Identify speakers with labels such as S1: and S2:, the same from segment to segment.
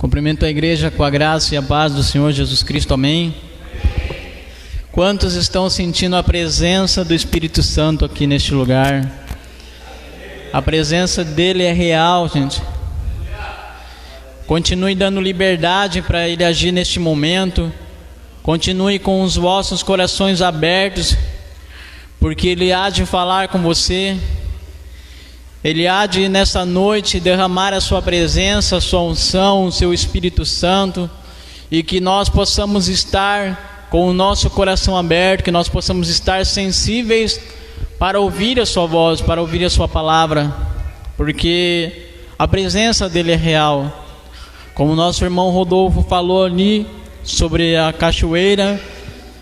S1: Cumprimento a igreja com a graça e a paz do Senhor Jesus Cristo, amém? Quantos estão sentindo a presença do Espírito Santo aqui neste lugar? A presença dele é real, gente. Continue dando liberdade para ele agir neste momento. Continue com os vossos corações abertos, porque ele há de falar com você. Ele há de nessa noite derramar a sua presença, a sua unção, o seu Espírito Santo, e que nós possamos estar com o nosso coração aberto, que nós possamos estar sensíveis para ouvir a sua voz, para ouvir a sua palavra, porque a presença dele é real. Como nosso irmão Rodolfo falou ali sobre a cachoeira,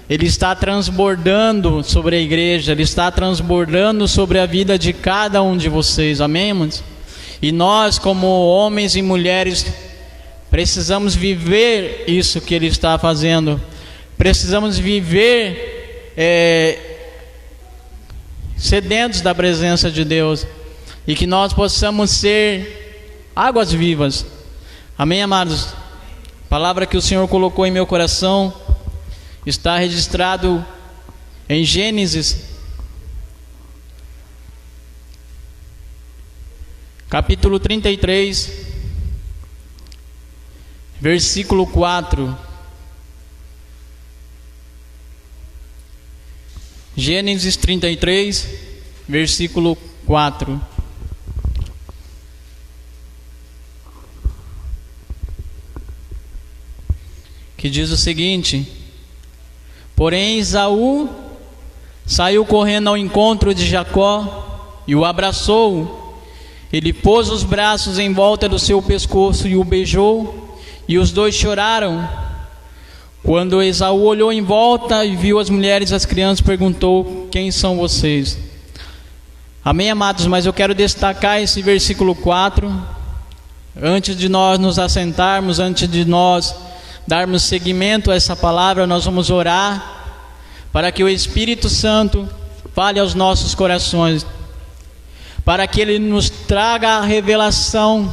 S1: ele está transbordando sobre a igreja, ele está transbordando sobre a vida de cada um de vocês, amém, irmãos? E nós, como homens e mulheres, precisamos viver isso que ele está fazendo, precisamos viver sedentos da presença de Deus, e que nós possamos ser águas vivas, amém, amados? A palavra que o Senhor colocou em meu coração está registrado em Gênesis, capítulo 33, versículo 4. Gênesis 33, versículo 4. Que diz o seguinte: porém Esaú saiu correndo ao encontro de Jacó e o abraçou. Ele pôs os braços em volta do seu pescoço e o beijou, e os dois choraram. Quando Esaú olhou em volta e viu as mulheres e as crianças, perguntou: quem são vocês? Amém, amados? Mas eu quero destacar esse versículo 4. Antes de nós nos assentarmos, antes de nós darmos seguimento a essa palavra, nós vamos orar para que o Espírito Santo fale aos nossos corações, para que ele nos traga a revelação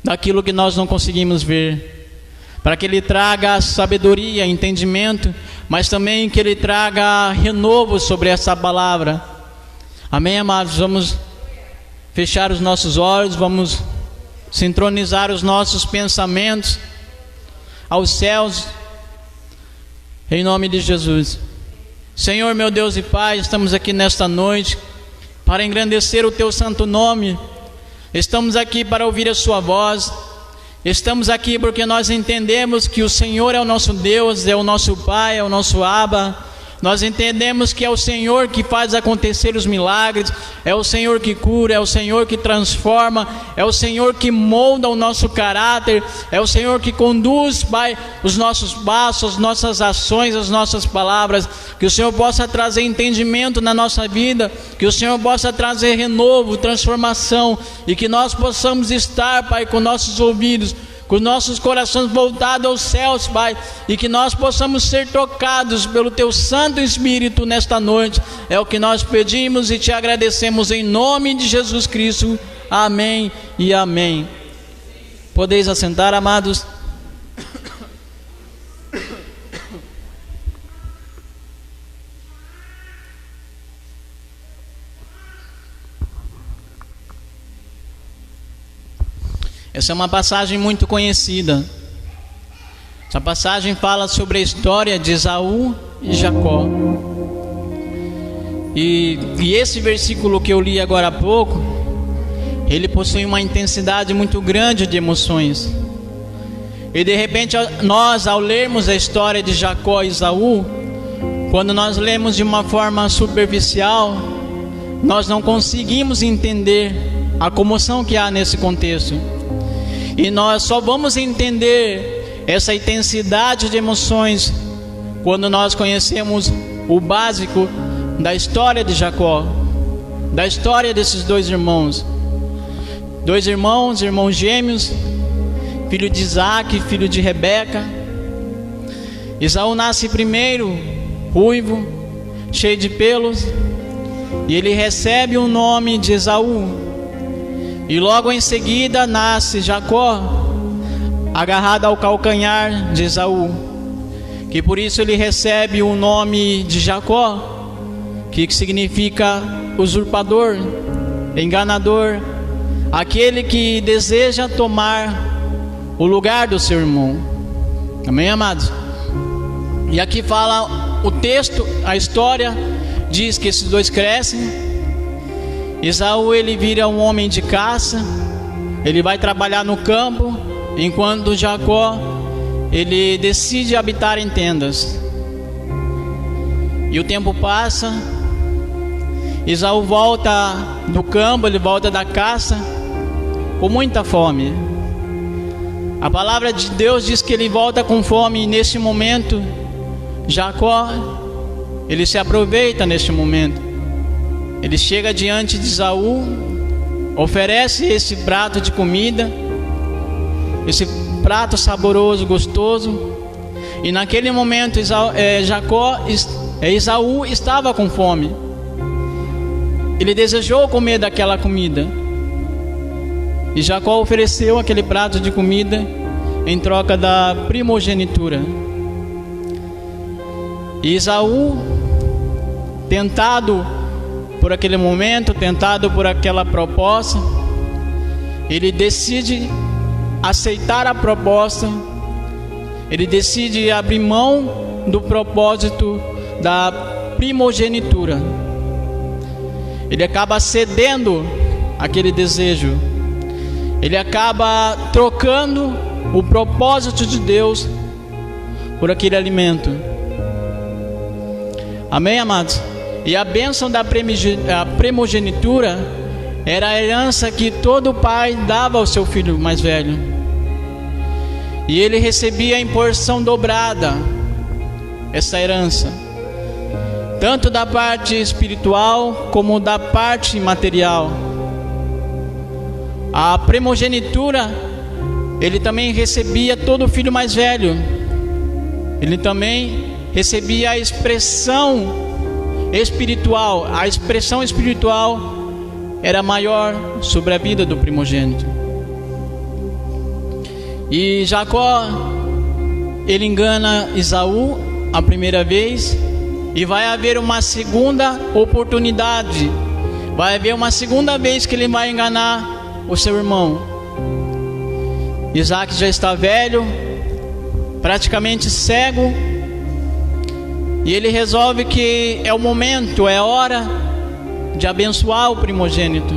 S1: daquilo que nós não conseguimos ver, para que ele traga sabedoria, entendimento, mas também que ele traga renovo sobre essa palavra. Amém, amados? Vamos fechar os nossos olhos, vamos sincronizar os nossos pensamentos aos céus, em nome de Jesus. Senhor, meu Deus e Pai, estamos aqui nesta noite para engrandecer o Teu santo nome. Estamos aqui para ouvir a Sua voz. Estamos aqui porque nós entendemos que o Senhor é o nosso Deus, é o nosso Pai, é o nosso Abba. Nós entendemos que é o Senhor que faz acontecer os milagres, é o Senhor que cura, é o Senhor que transforma, é o Senhor que molda o nosso caráter, é o Senhor que conduz, Pai, os nossos passos, as nossas ações, as nossas palavras. Que o Senhor possa trazer entendimento na nossa vida, que o Senhor possa trazer renovo, transformação, e que nós possamos estar, Pai, com nossos ouvidos, com nossos corações voltados aos céus, Pai, e que nós possamos ser tocados pelo Teu Santo Espírito nesta noite. É o que nós pedimos e Te agradecemos em nome de Jesus Cristo. Amém e amém. Podeis assentar, amados. Essa é uma passagem muito conhecida. Essa passagem fala sobre a história de Esaú e Jacó. E esse versículo que eu li agora há pouco, ele possui uma intensidade muito grande de emoções. E de repente nós, ao lermos a história de Jacó e Esaú, quando nós lemos de uma forma superficial, nós não conseguimos entender a comoção que há nesse contexto. E nós só vamos entender essa intensidade de emoções quando nós conhecemos o básico da história de Jacó, da história desses dois irmãos, irmãos gêmeos, filho de Isaac, filho de Rebeca. Esaú nasce primeiro, ruivo, cheio de pelos, e ele recebe o nome de Esaú. E logo em seguida nasce Jacó, agarrada ao calcanhar de Esaú, que por isso ele recebe o nome de Jacó, que significa usurpador, enganador, aquele que deseja tomar o lugar do seu irmão. Amém, amados? E aqui fala o texto, a história diz que esses dois crescem. Esaú, ele vira um homem de caça, ele vai trabalhar no campo, enquanto Jacó, ele decide habitar em tendas. E o tempo passa, Esaú volta do campo, ele volta da caça com muita fome. A palavra de Deus diz que ele volta com fome, e nesse momento Jacó, ele se aproveita neste momento. Ele chega diante de Esaú, oferece esse prato de comida, esse prato saboroso, gostoso. E naquele momento Esaú estava com fome. Ele desejou comer daquela comida, e Jacó ofereceu aquele prato de comida em troca da primogenitura. E Esaú, tentado por aquele momento, tentado por aquela proposta, ele decide aceitar a proposta, ele decide abrir mão do propósito da primogenitura. Ele acaba cedendo aquele desejo, ele acaba trocando o propósito de Deus por aquele alimento. Amém, amados? E a bênção da primogenitura era a herança que todo pai dava ao seu filho mais velho, e ele recebia em porção dobrada essa herança, tanto da parte espiritual como da parte material. A primogenitura, ele também recebia todo filho mais velho, ele também recebia a expressão espiritual. A expressão espiritual era maior sobre a vida do primogênito. E Jacó, ele engana Esaú a primeira vez, e vai haver uma segunda oportunidade, vai haver uma segunda vez que ele vai enganar o seu irmão. Isaac já está velho, praticamente cego, e ele resolve que é o momento, é hora de abençoar o primogênito.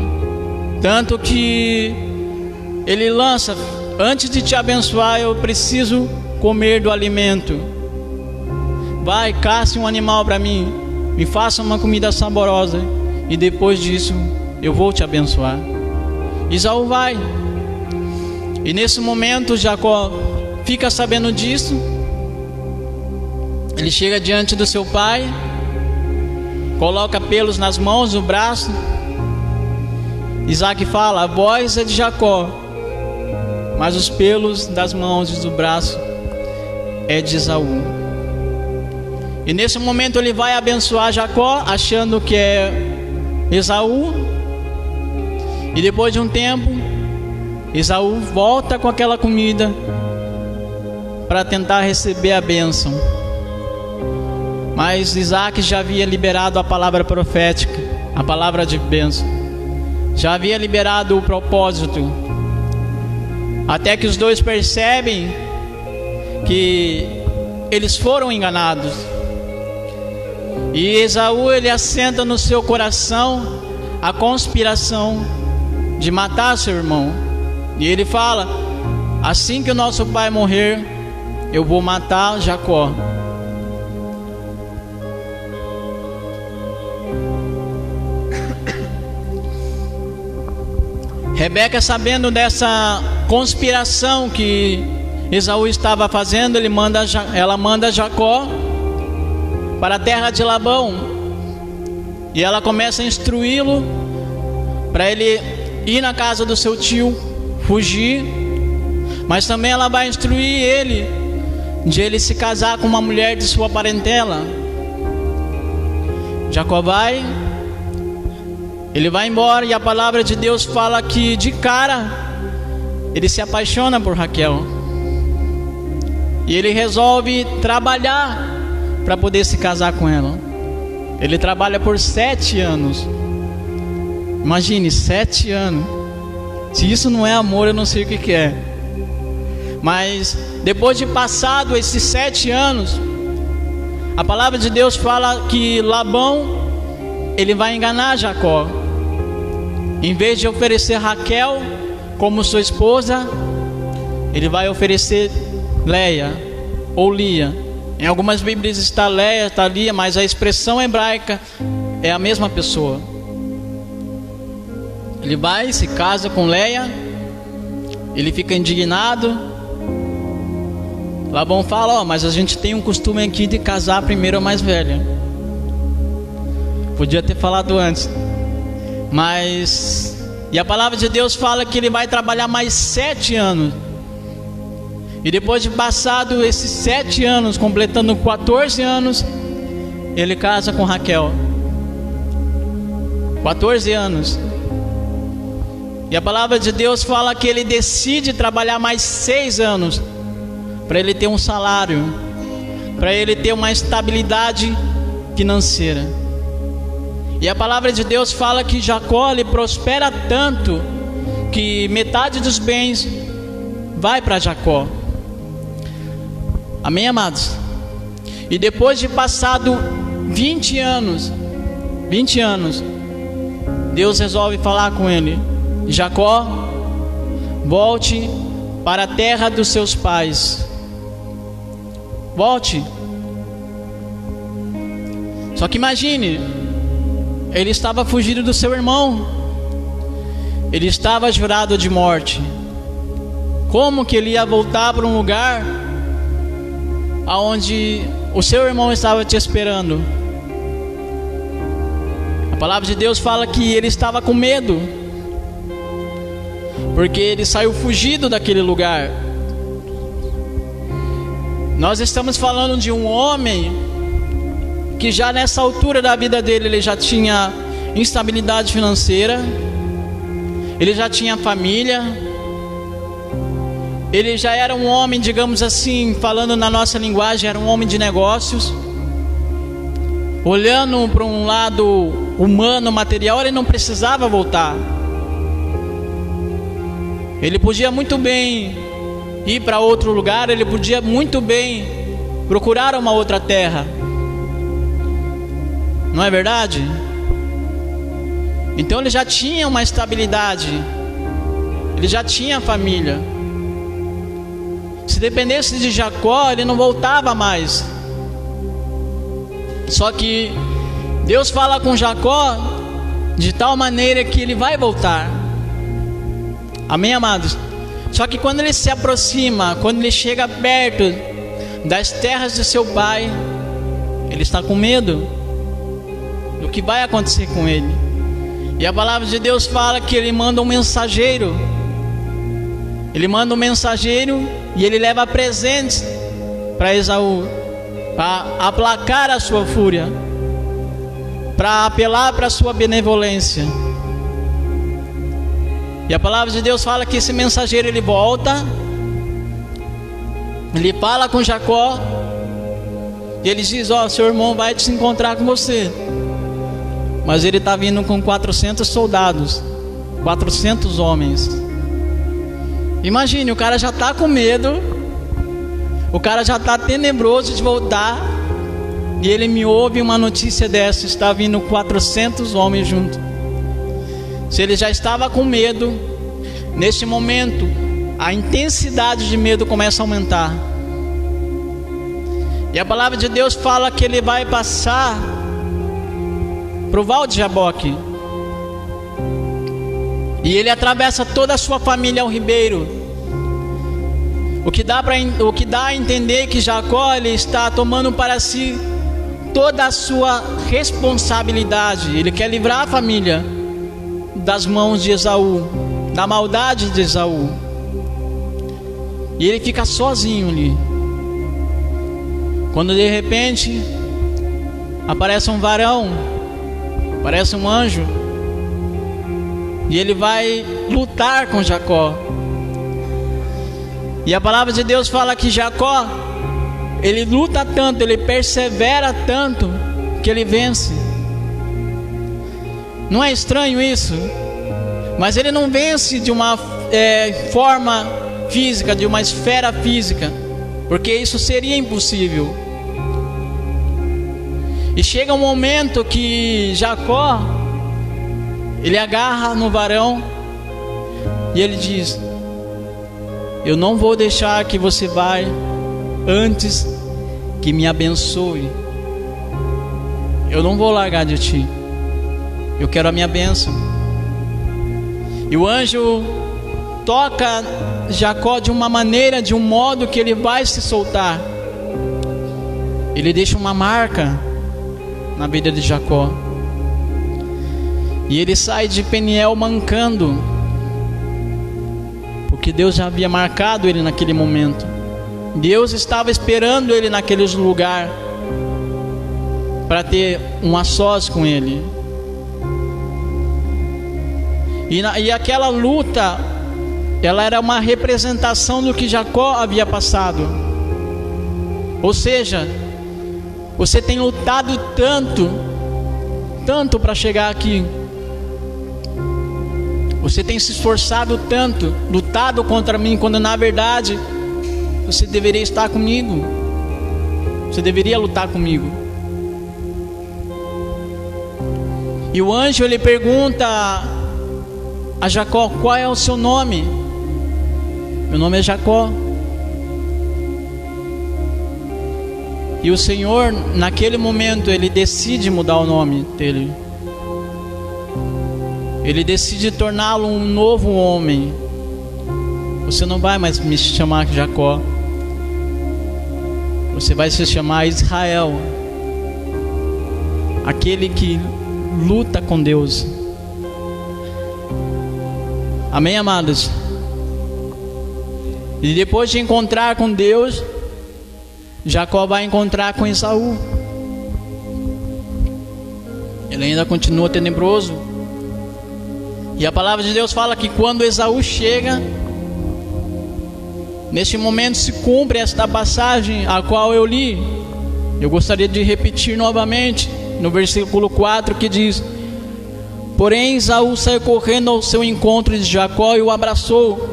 S1: Tanto que ele lança: antes de te abençoar, eu preciso comer do alimento. Vai, caça um animal para mim, me faça uma comida saborosa, e depois disso eu vou te abençoar. Esaú vai, e nesse momento Jacó fica sabendo disso. Ele chega diante do seu pai, coloca pelos nas mãos, no braço. Isaac fala: a voz é de Jacó, mas os pelos das mãos e do braço é de Esaú. E nesse momento ele vai abençoar Jacó, achando que é Esaú. E depois de um tempo, Esaú volta com aquela comida para tentar receber a bênção. Mas Isaac já havia liberado a palavra profética, a palavra de bênção, já havia liberado o propósito, até que os dois percebem que eles foram enganados. E Esaú, ele assenta no seu coração a conspiração de matar seu irmão, e ele fala: assim que o nosso pai morrer, eu vou matar Jacó. Rebeca, sabendo dessa conspiração que Esaú estava fazendo, ela manda Jacó para a terra de Labão, e ela começa a instruí-lo para ele ir na casa do seu tio, fugir, mas também ela vai instruir ele de ele se casar com uma mulher de sua parentela. Jacó ele vai embora, e a palavra de Deus fala que de cara ele se apaixona por Raquel. E ele resolve trabalhar para poder se casar com ela. Ele trabalha por 7 anos. Imagine, 7 anos. Se isso não é amor, eu não sei o que é. Mas depois de passado esses 7 anos, a palavra de Deus fala que Labão, ele vai enganar Jacó. Em vez de oferecer Raquel como sua esposa, ele vai oferecer Leia ou Lia. Em algumas Bíblias está Leia, está Lia, mas a expressão hebraica é a mesma pessoa. Ele vai, se casa com Leia, ele fica indignado. Labão fala, mas a gente tem um costume aqui de casar primeiro a mais velha. Podia ter falado antes. E a palavra de Deus fala que ele vai trabalhar mais 7 anos. E depois de passado esses 7 anos, completando 14 anos, ele casa com Raquel. 14 anos. E a palavra de Deus fala que ele decide trabalhar mais 6 anos, para ele ter um salário, para ele ter uma estabilidade financeira. E a palavra de Deus fala que Jacó, ele prospera tanto, que metade dos bens vai para Jacó. Amém, amados? E depois de passado 20 anos, Deus resolve falar com ele: Jacó, volte para a terra dos seus pais. Volte. Só que imagine, ele estava fugindo do seu irmão, ele estava jurado de morte. Como que ele ia voltar para um lugar aonde o seu irmão estava te esperando? A palavra de Deus fala que ele estava com medo, porque ele saiu fugido daquele lugar. Nós estamos falando de um homem que já nessa altura da vida dele, ele já tinha instabilidade financeira, ele já tinha família, ele já era um homem, digamos assim, falando na nossa linguagem, era um homem de negócios. Olhando para um lado humano, material, ele não precisava voltar. Ele podia muito bem ir para outro lugar, ele podia muito bem procurar uma outra terra. Não é verdade? Então ele já tinha uma estabilidade, ele já tinha família. Se dependesse de Jacó, ele não voltava mais. Só que Deus fala com Jacó de tal maneira que ele vai voltar. Amém, amados? Só que quando ele se aproxima, quando ele chega perto das terras de seu pai, ele está com medo do que vai acontecer com ele. E a palavra de Deus fala que ele manda um mensageiro. Ele manda um mensageiro e ele leva presentes para Esaú, para aplacar a sua fúria, para apelar para a sua benevolência. E a palavra de Deus fala que esse mensageiro, ele volta, ele fala com Jacó, e ele diz: seu irmão vai se encontrar com você, mas ele está vindo com 400 soldados, 400 homens. Imagine, o cara já está com medo, o cara já está tenebroso de voltar, e ele me ouve uma notícia dessa: está vindo 400 homens junto. Se ele já estava com medo, neste momento a intensidade de medo começa a aumentar. E a palavra de Deus fala que ele vai passar para o Val de Jaboque, e ele atravessa toda a sua família ao ribeiro. O que dá a entender que Jacó, ele está tomando para si toda a sua responsabilidade. Ele quer livrar a família das mãos de Esaú, da maldade de Esaú. E ele fica sozinho ali, quando de repente aparece um varão, aparece um anjo, e ele vai lutar com Jacó. E a palavra de Deus fala que Jacó, ele luta tanto, ele persevera tanto, que ele vence. Não é estranho isso? Mas ele não vence de uma forma física, de uma esfera física, porque isso seria impossível. E chega um momento que Jacó, ele agarra no varão e ele diz: eu não vou deixar que você vá antes que me abençoe. Eu não vou largar de ti. Eu quero a minha bênção. E o anjo toca Jacó de uma maneira, de um modo que ele vai se soltar. Ele deixa uma marca na vida de Jacó. E ele sai de Peniel mancando, porque Deus já havia marcado ele naquele momento. Deus estava esperando ele naquele lugar para ter um a sós com ele. E aquela luta, ela era uma representação do que Jacó havia passado. Ou seja, você tem lutado tanto para chegar aqui. Você tem se esforçado tanto, lutado contra mim, quando na verdade você deveria estar comigo. Você deveria lutar comigo. E o anjo, ele pergunta a Jacó: qual é o seu nome? Meu nome é Jacó. E o Senhor, naquele momento, ele decide mudar o nome dele. Ele decide torná-lo um novo homem. Você não vai mais me chamar Jacó. Você vai se chamar Israel, aquele que luta com Deus. Amém, amados? E depois de encontrar com Deus, Jacó vai encontrar com Esaú. Ele ainda continua tenebroso. E a palavra de Deus fala que quando Esaú chega, neste momento se cumpre esta passagem a qual eu li. Eu gostaria de repetir novamente no versículo 4, que diz: porém Esaú saiu correndo ao seu encontro de Jacó e o abraçou,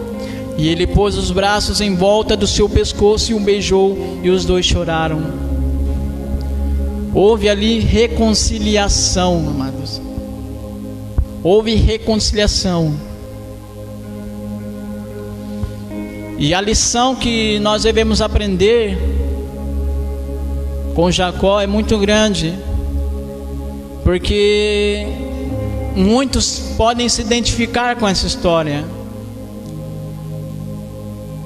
S1: e ele pôs os braços em volta do seu pescoço e o beijou, e os dois choraram. Houve ali reconciliação, amados. Houve reconciliação. E a lição que nós devemos aprender com Jacó é muito grande, porque muitos podem se identificar com essa história.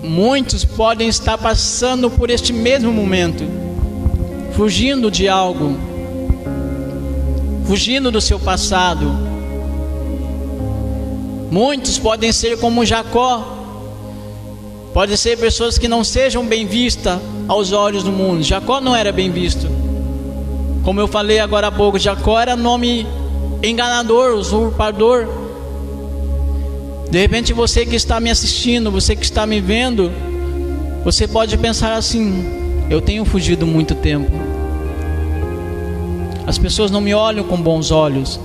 S1: Muitos podem estar passando por este mesmo momento, fugindo de algo, fugindo do seu passado. Muitos podem ser como Jacó. Pode ser pessoas que não sejam bem vistas aos olhos do mundo. Jacó não era bem visto. Como eu falei agora há pouco, Jacó era nome enganador, usurpador. De repente você que está me assistindo, você que está me vendo, você pode pensar assim: eu tenho fugido muito tempo. As pessoas não me olham com bons olhos.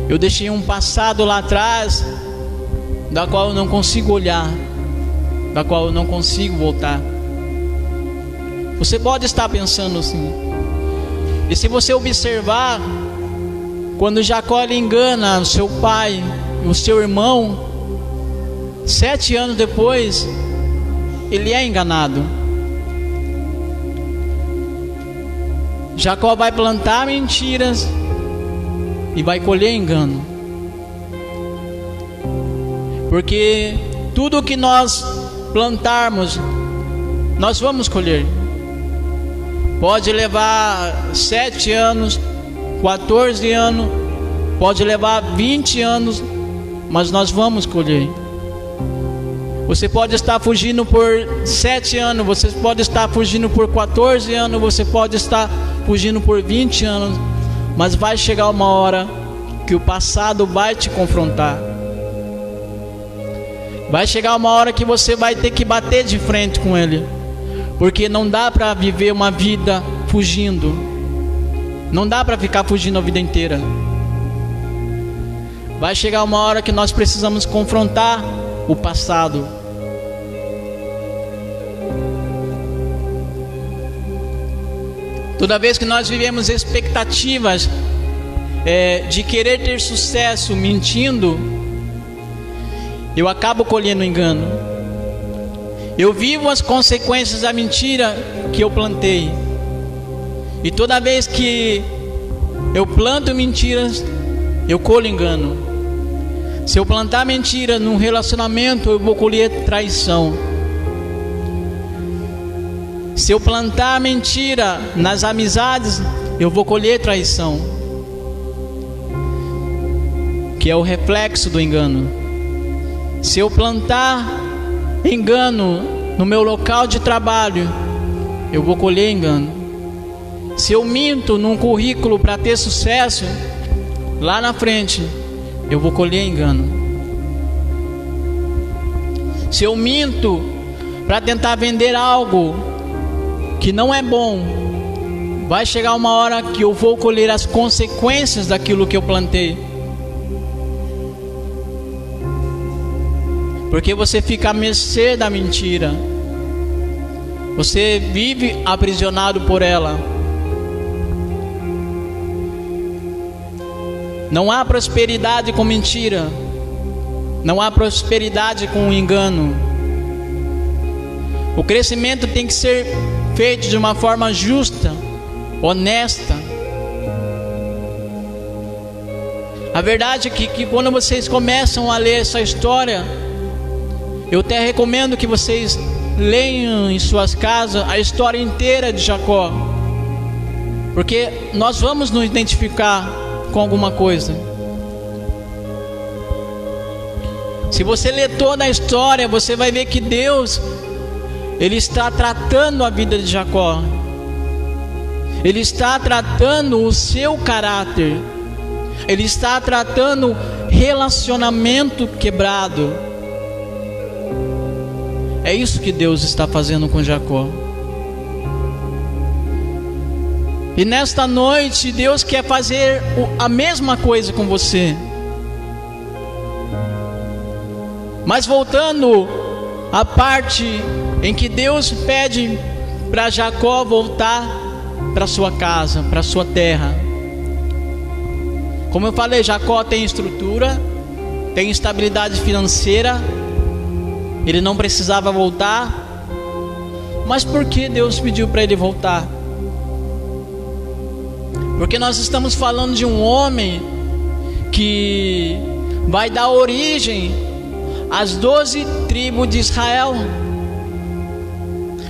S1: Eu deixei um passado lá atrás, da qual eu não consigo olhar, da qual eu não consigo voltar. Você pode estar pensando assim. E se você observar, quando Jacó ele engana o seu pai, o seu irmão, 7 anos depois, ele é enganado. Jacó vai plantar mentiras e vai colher engano. Porque tudo que nós plantarmos, nós vamos colher. Pode levar 7 anos, 14 anos, pode levar 20 anos, mas nós vamos colher. Você pode estar fugindo por 7 anos, você pode estar fugindo por 14 anos, você pode estar fugindo por 20 anos, mas vai chegar uma hora que o passado vai te confrontar. Vai chegar uma hora que você vai ter que bater de frente com ele, Porque não dá para viver uma vida fugindo. Não dá para ficar fugindo a vida inteira. Vai chegar uma hora que nós precisamos confrontar o passado. Toda vez que nós vivemos expectativas de querer ter sucesso mentindo, eu acabo colhendo engano. Eu vivo as consequências da mentira que eu plantei. E toda vez que eu planto mentiras, eu colho engano. Se eu plantar mentira num relacionamento, eu vou colher traição. Se eu plantar mentira nas amizades, eu vou colher traição, que é o reflexo do engano. Se eu plantar engano no meu local de trabalho, eu vou colher engano. Se eu minto num currículo para ter sucesso, lá na frente eu vou colher engano. Se eu minto para tentar vender algo que não é bom, vai chegar uma hora que eu vou colher as consequências daquilo que eu plantei. Porque você fica à mercê da mentira. Você vive aprisionado por ela. Não há prosperidade com mentira. Não há prosperidade com engano. O crescimento tem que ser feito de uma forma justa, honesta. A verdade é que quando vocês começam a ler essa história, eu até recomendo que vocês leiam em suas casas a história inteira de Jacó, porque nós vamos nos identificar com alguma coisa. Se você ler toda a história, você vai ver que Deus, Ele está tratando a vida de Jacó. Ele está tratando o seu caráter. Ele está tratando relacionamento quebrado. É isso que Deus está fazendo com Jacó. E nesta noite Deus quer fazer a mesma coisa com você. Mas voltando à parte em que Deus pede para Jacó voltar para sua casa, para sua terra. Como eu falei, Jacó tem estrutura, tem estabilidade financeira, ele não precisava voltar. Mas por que Deus pediu para ele voltar? Porque nós estamos falando de um homem que vai dar origem às 12 tribos de Israel.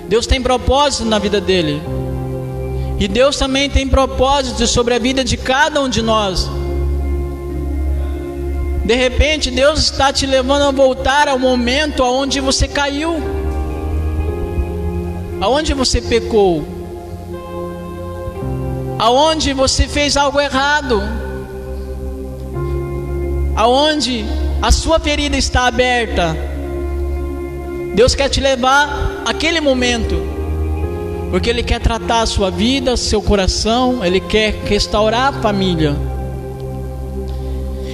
S1: Deus tem propósito na vida dele. E Deus também tem propósito sobre a vida de cada um de nós. De repente Deus está te levando a voltar ao momento onde você caiu, aonde você pecou, aonde você fez algo errado, aonde a sua ferida está aberta. Deus quer te levar àquele momento, porque Ele quer tratar a sua vida, seu coração. Ele quer restaurar a família.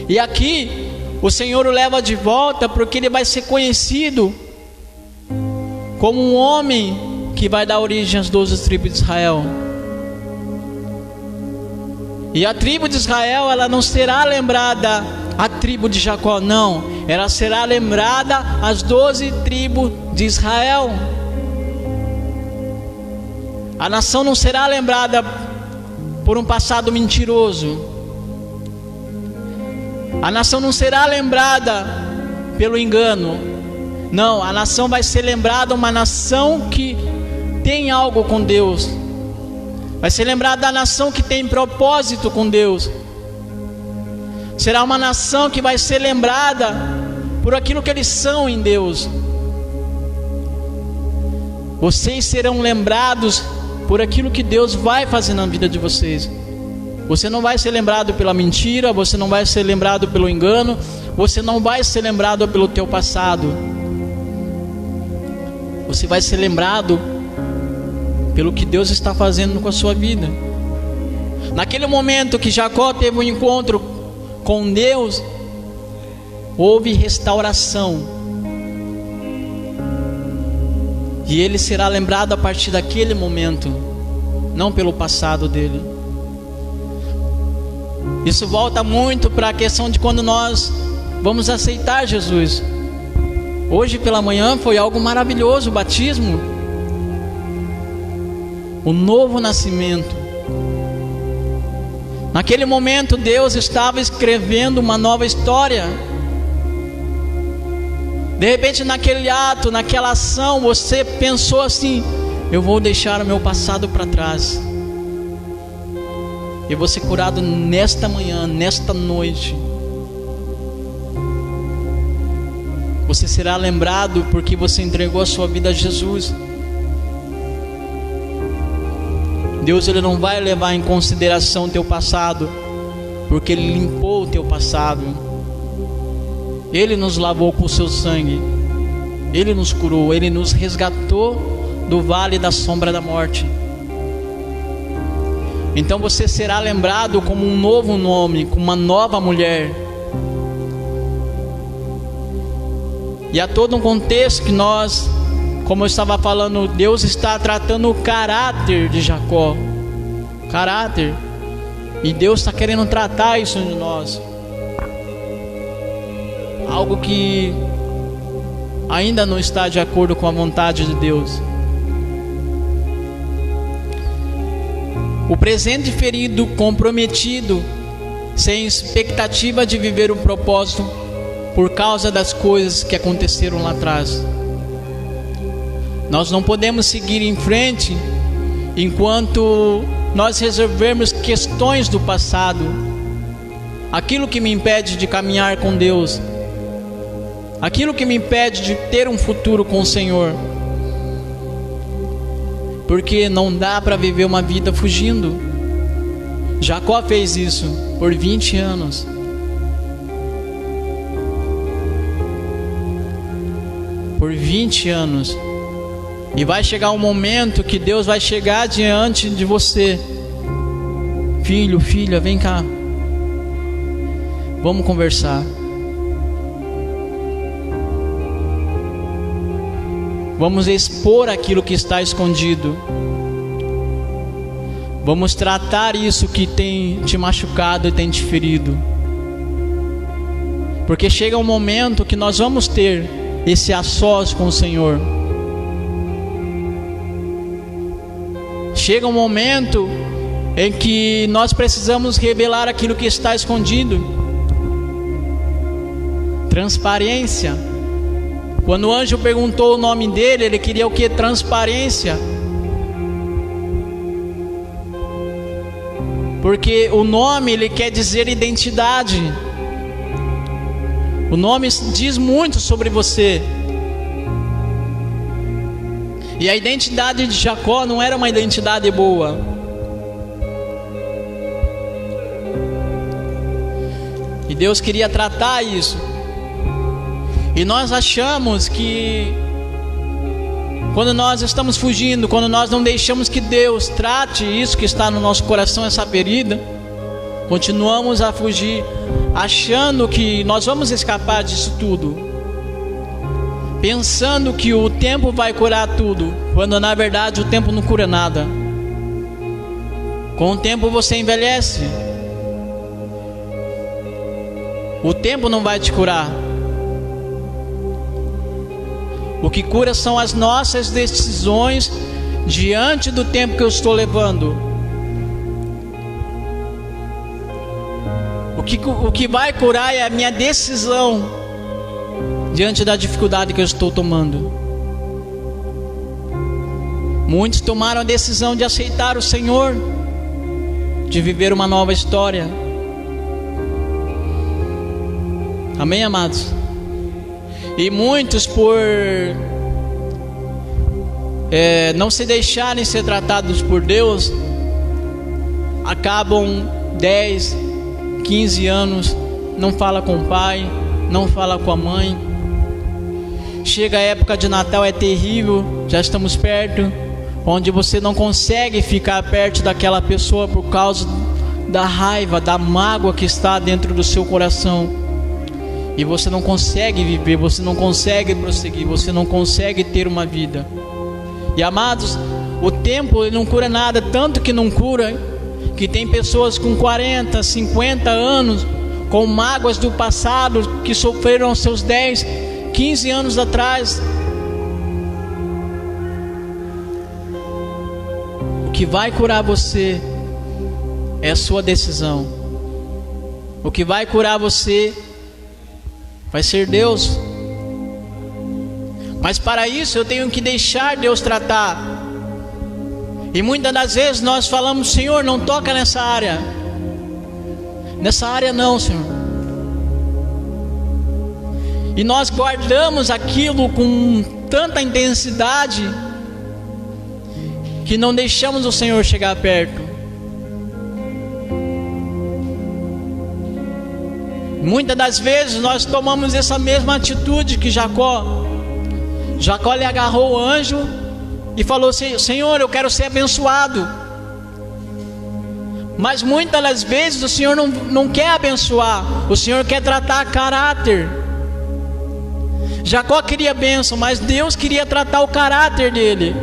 S1: E aqui o Senhor o leva de volta, porque ele vai ser conhecido como um homem que vai dar origem às 12 tribos de Israel. E a tribo de Israel, ela não será lembrada a tribo de Jacó, não. Ela será lembrada as 12 tribos de Israel. A nação não será lembrada por um passado mentiroso. A nação não será lembrada pelo engano. Não, a nação vai ser lembrada uma nação que tem algo com Deus. Vai ser lembrada a nação que tem propósito com Deus. Será uma nação que vai ser lembrada por aquilo que eles são em Deus. Vocês serão lembrados por aquilo que Deus vai fazer na vida de vocês. Você não vai ser lembrado pela mentira, você não vai ser lembrado pelo engano, você não vai ser lembrado pelo teu passado. Você vai ser lembrado pelo que Deus está fazendo com a sua vida. Naquele momento que Jacó teve um encontro com Deus, houve restauração. E ele será lembrado a partir daquele momento, não pelo passado dele. Isso volta muito para a questão de quando nós vamos aceitar Jesus. Hoje pela manhã foi algo maravilhoso, o batismo, o novo nascimento. Naquele momento Deus estava escrevendo uma nova história. De repente naquele ato, naquela ação, você pensou assim: eu vou deixar o meu passado para trás. Eu vou ser curado nesta manhã, nesta noite. Você será lembrado porque você entregou a sua vida a Jesus. Deus, Ele não vai levar em consideração o teu passado, porque Ele limpou o teu passado. Ele nos lavou com o seu sangue. Ele nos curou, Ele nos resgatou do vale da sombra da morte. Então você será lembrado como um novo nome, como uma nova mulher. E há todo um contexto que nós, como eu estava falando, Deus está tratando o caráter de Jacó. Caráter. E Deus está querendo tratar isso de nós. Algo que ainda não está de acordo com a vontade de Deus. O presente ferido, comprometido, sem expectativa de viver o propósito, por causa das coisas que aconteceram lá atrás. Nós não podemos seguir em frente enquanto nós resolvermos questões do passado, aquilo que me impede de caminhar com Deus, aquilo que me impede de ter um futuro com o Senhor. Porque não dá para viver uma vida fugindo. Jacó fez isso por 20 anos. Por 20 anos. E vai chegar um momento que Deus vai chegar diante de você: filho, filha, vem cá, vamos conversar. Vamos expor aquilo que está escondido. Vamos tratar isso que tem te machucado e tem te ferido. Porque chega um momento que nós vamos ter esse a sós com o Senhor. Chega um momento em que nós precisamos revelar aquilo que está escondido. Transparência. Quando o anjo perguntou o nome dele, ele queria o que? Transparência. Porque o nome, ele quer dizer identidade. O nome diz muito sobre você. E a identidade de Jacó não era uma identidade boa. E Deus queria tratar isso. E nós achamos que quando nós estamos fugindo, quando nós não deixamos que Deus trate isso que está no nosso coração, essa ferida, continuamos a fugir, achando que nós vamos escapar disso tudo, pensando que o tempo vai curar tudo, quando na verdade o tempo não cura nada. Com o tempo você envelhece. O tempo não vai te curar. O que cura são as nossas decisões diante do tempo que eu estou levando. O que vai curar é a minha decisão diante da dificuldade que eu estou tomando. Muitos tomaram a decisão de aceitar o Senhor, de viver uma nova história. Amém, amados? E muitos, por não se deixarem ser tratados por Deus, acabam 10, 15 anos, não fala com o pai, não fala com a mãe. Chega a época de Natal, é terrível, já estamos perto, onde você não consegue ficar perto daquela pessoa por causa da raiva, da mágoa que está dentro do seu coração, e você não consegue viver, você não consegue prosseguir, você não consegue ter uma vida. E amados, o tempo ele não cura nada, tanto que não cura, que tem pessoas com 40, 50 anos, com mágoas do passado, que sofreram seus 10, 15 anos atrás. O que vai curar você é a sua decisão. O que vai curar você vai ser Deus. Mas para isso eu tenho que deixar Deus tratar. E muitas das vezes nós falamos: Senhor, não toca nessa área. Nessa área não, Senhor. E nós guardamos aquilo com tanta intensidade que não deixamos o Senhor chegar perto. Muitas das vezes nós tomamos essa mesma atitude que Jacó. Jacó lhe agarrou o anjo e falou: Senhor, eu quero ser abençoado. Mas muitas das vezes o Senhor não quer abençoar, o Senhor quer tratar caráter. Jacó queria bênção, mas Deus queria tratar o caráter dele.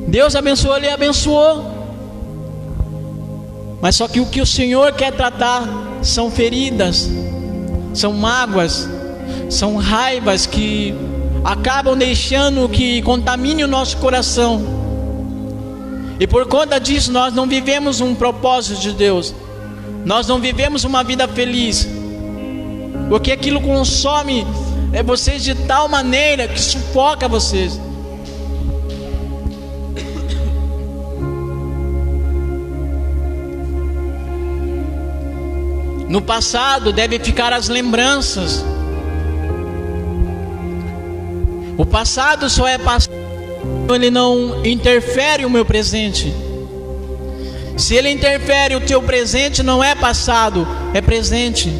S1: Deus abençoou, ele abençoou. Mas só que o que o Senhor quer tratar são feridas, são mágoas, são raivas que acabam deixando que contamine o nosso coração. E por conta disso nós não vivemos um propósito de Deus, nós não vivemos uma vida feliz, porque aquilo consome vocês de tal maneira que sufoca vocês. No passado deve ficar as lembranças. O passado só é passado, ele não interfere o meu presente. Se ele interfere o teu presente, não é passado, é presente.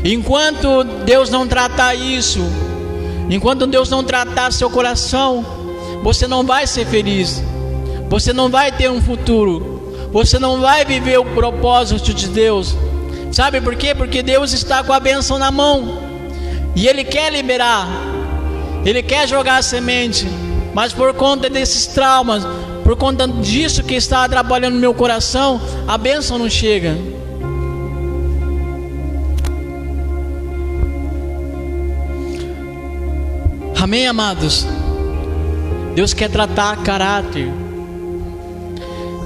S1: Enquanto Deus não tratar isso, enquanto Deus não tratar seu coração, você não vai ser feliz, você não vai ter um futuro, você não vai viver o propósito de Deus. Sabe por quê? Porque Deus está com a bênção na mão e Ele quer liberar, Ele quer jogar a semente, mas por conta desses traumas, por conta disso que está atrapalhando meu coração, a bênção não chega. Amém, amados? Deus quer tratar caráter,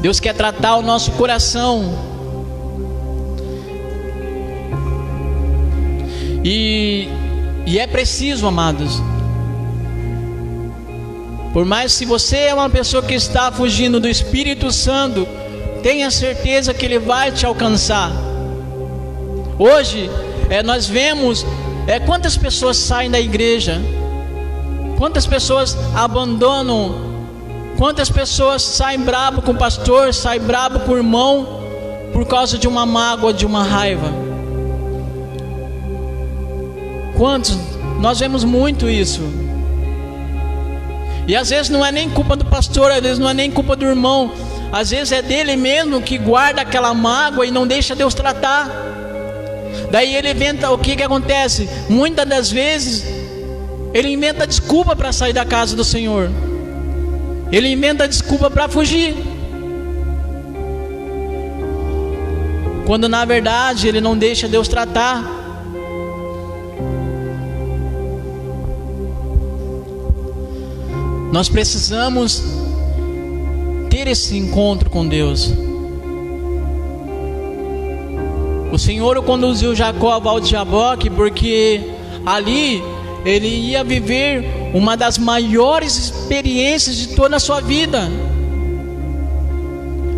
S1: Deus quer tratar o nosso coração. E é preciso, amados, por mais se você é uma pessoa que está fugindo do Espírito Santo, tenha certeza que Ele vai te alcançar. Hoje nós vemos quantas pessoas saem da igreja, quantas pessoas abandonam, quantas pessoas saem bravo com o pastor, saem bravo com o irmão, por causa de uma mágoa, de uma raiva. Quantos? Nós vemos muito isso. E às vezes não é nem culpa do pastor, às vezes não é nem culpa do irmão, às vezes é dele mesmo que guarda aquela mágoa e não deixa Deus tratar. Daí ele inventa, o que acontece? Muitas das vezes ele inventa desculpa para sair da casa do Senhor, ele inventa desculpa para fugir, quando na verdade ele não deixa Deus tratar. Nós precisamos ter esse encontro com Deus. O Senhor conduziu Jacó a Val de Jaboque porque ali ele ia viver uma das maiores experiências de toda a sua vida,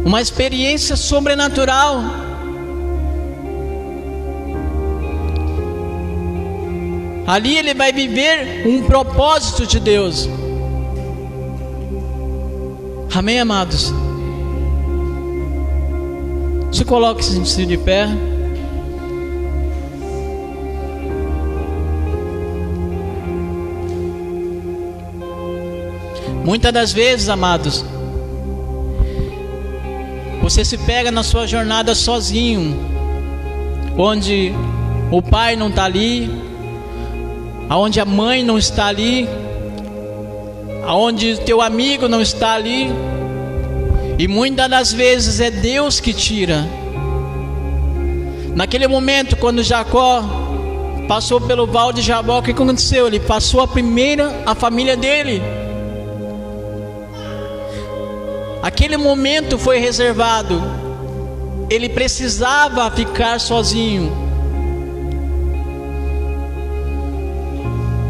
S1: uma experiência sobrenatural. Ali ele vai viver um propósito de Deus. Amém, amados? Se coloque-se de pé. Muitas das vezes, amados, você se pega na sua jornada sozinho, onde o pai não está ali, aonde a mãe não está ali, aonde teu amigo não está ali, e muitas das vezes é Deus que tira. Naquele momento, quando Jacó passou pelo val de Jabó, o que aconteceu? Ele passou a família dele. Aquele momento foi reservado. Ele precisava ficar sozinho.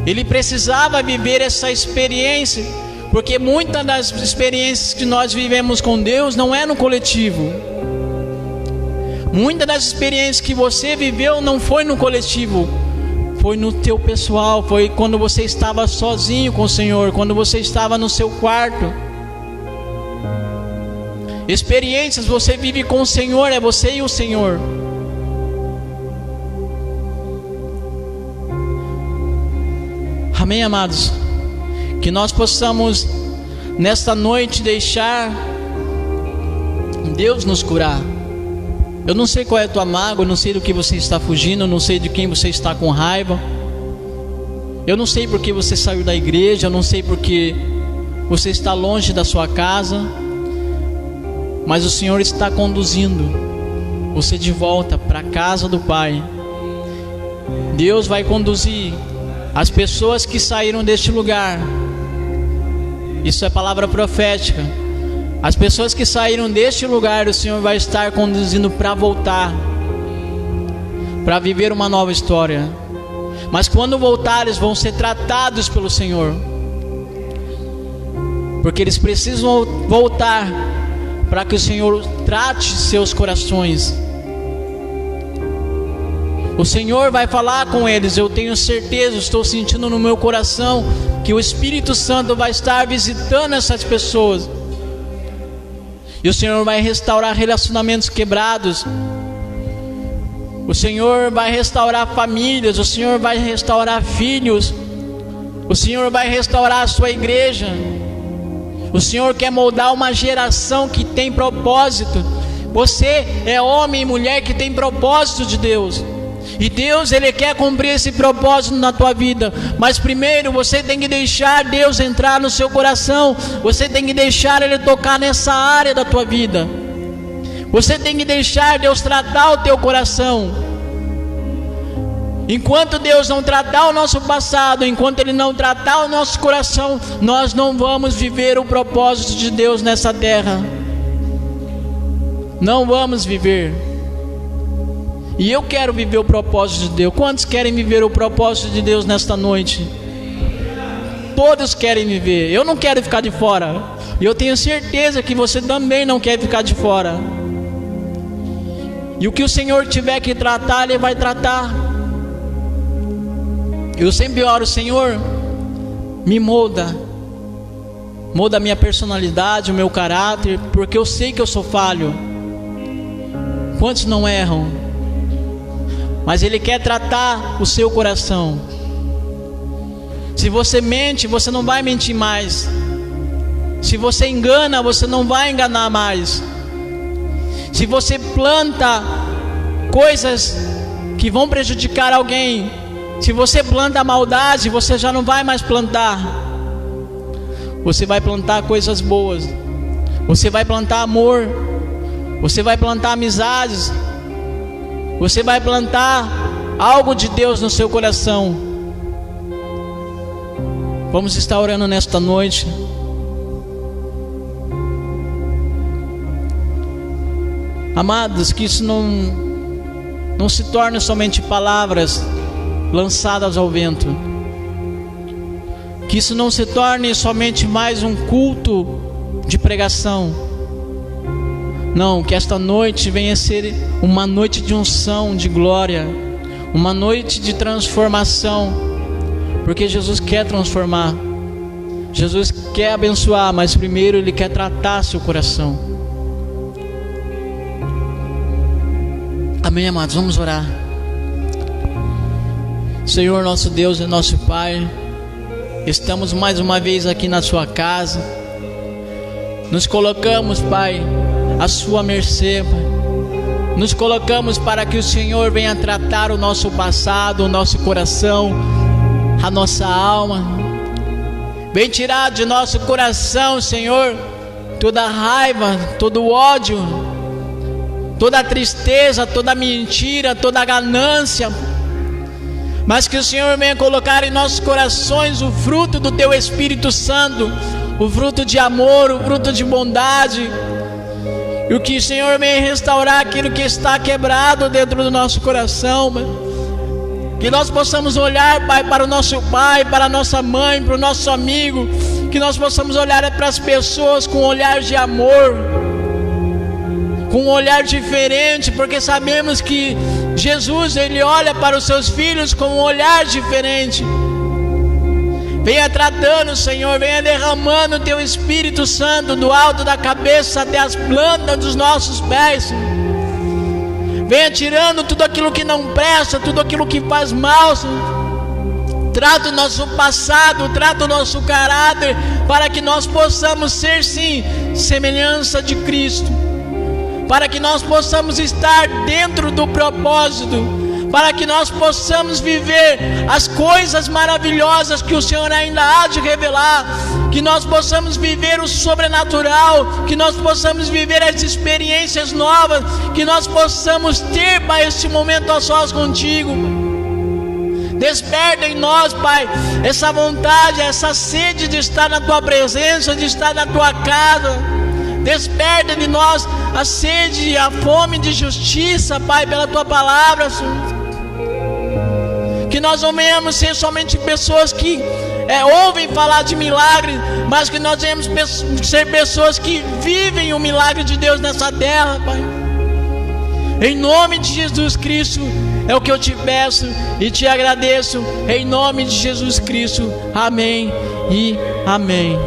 S1: Ele precisava viver essa experiência, porque muitas das experiências que nós vivemos com Deus não é no coletivo. Muitas das experiências que você viveu não foi no coletivo, foi no teu pessoal, foi quando você estava sozinho com o Senhor, quando você estava no seu quarto. Experiências você vive com o Senhor, é você e o Senhor. Amém, amados? Que nós possamos nesta noite deixar Deus nos curar. Eu não sei qual é a tua mágoa, eu não sei do que você está fugindo, eu não sei de quem você está com raiva. Eu não sei porque você saiu da igreja, eu não sei porque você está longe da sua casa, mas o Senhor está conduzindo você de volta para a casa do Pai. Deus vai conduzir as pessoas que saíram deste lugar. Isso é palavra profética. As pessoas que saíram deste lugar, o Senhor vai estar conduzindo para voltar, para viver uma nova história. Mas quando voltares, vão ser tratados pelo Senhor, porque eles precisam voltar para que o Senhor trate seus corações. O Senhor vai falar com eles, eu tenho certeza, estou sentindo no meu coração que o Espírito Santo vai estar visitando essas pessoas. E o Senhor vai restaurar relacionamentos quebrados. O Senhor vai restaurar famílias. O Senhor vai restaurar filhos. O Senhor vai restaurar a sua igreja. O Senhor quer moldar uma geração que tem propósito. Você é homem e mulher que tem propósito de Deus. E Deus, Ele quer cumprir esse propósito na tua vida. Mas primeiro você tem que deixar Deus entrar no seu coração. Você tem que deixar Ele tocar nessa área da tua vida. Você tem que deixar Deus tratar o teu coração. Enquanto Deus não tratar o nosso passado, enquanto Ele não tratar o nosso coração, nós não vamos viver o propósito de Deus nessa terra. Não vamos viver. E eu quero viver o propósito de Deus. Quantos querem viver o propósito de Deus nesta noite? Todos querem viver. Eu não quero ficar de fora. E eu tenho certeza que você também não quer ficar de fora. E o que o Senhor tiver que tratar, Ele vai tratar. Eu sempre oro, Senhor, me molda. Molda a minha personalidade, o meu caráter, porque eu sei que eu sou falho. Quantos não erram? Mas Ele quer tratar o seu coração. Se você mente, você não vai mentir mais. Se você engana, você não vai enganar mais. Se você planta coisas que vão prejudicar alguém, se você planta maldade, você já não vai mais plantar. Você vai plantar coisas boas. Você vai plantar amor. Você vai plantar amizades. Você vai plantar algo de Deus no seu coração. Vamos estar orando nesta noite. Amados, que isso não se torne somente palavras lançadas ao vento. Que isso não se torne somente mais um culto de pregação. Não, que esta noite venha ser uma noite de unção, de glória, uma noite de transformação, porque Jesus quer transformar, Jesus quer abençoar, mas primeiro Ele quer tratar seu coração. Amém, amados? Vamos orar. Senhor, nosso Deus e nosso Pai, estamos mais uma vez aqui na sua casa. Nos colocamos, Pai, à sua mercê, Pai. Nos colocamos para que o Senhor venha tratar o nosso passado, o nosso coração, a nossa alma. Vem tirar de nosso coração, Senhor, toda raiva, todo ódio, toda tristeza, toda mentira, toda ganância. Mas que o Senhor venha colocar em nossos corações o fruto do Teu Espírito Santo, o fruto de amor, o fruto de bondade. E o que o Senhor venha restaurar aquilo que está quebrado dentro do nosso coração, Pai. Que nós possamos olhar, Pai, para o nosso pai, para a nossa mãe, para o nosso amigo. Que nós possamos olhar para as pessoas com um olhar de amor, com um olhar diferente, porque sabemos que Jesus, Ele olha para os seus filhos com um olhar diferente. Venha tratando, Senhor, venha derramando o Teu Espírito Santo do alto da cabeça até as plantas dos nossos pés. Venha tirando tudo aquilo que não presta, tudo aquilo que faz mal, Senhor. Trata o nosso passado, trata o nosso caráter, para que nós possamos ser, sim, semelhança de Cristo. Para que nós possamos estar dentro do propósito, para que nós possamos viver as coisas maravilhosas que o Senhor ainda há de revelar, que nós possamos viver o sobrenatural, que nós possamos viver as experiências novas, que nós possamos ter, Pai, esse momento a sós contigo. Desperta em nós, Pai, essa vontade, essa sede de estar na Tua presença, de estar na Tua casa. Desperta de nós a sede e a fome de justiça, Pai, pela Tua palavra, Senhor. Que nós não venhamos ser somente pessoas que ouvem falar de milagre, mas que nós venhamos ser pessoas que vivem o milagre de Deus nessa terra, Pai. Em nome de Jesus Cristo é o que eu te peço e te agradeço, em nome de Jesus Cristo. Amém e amém.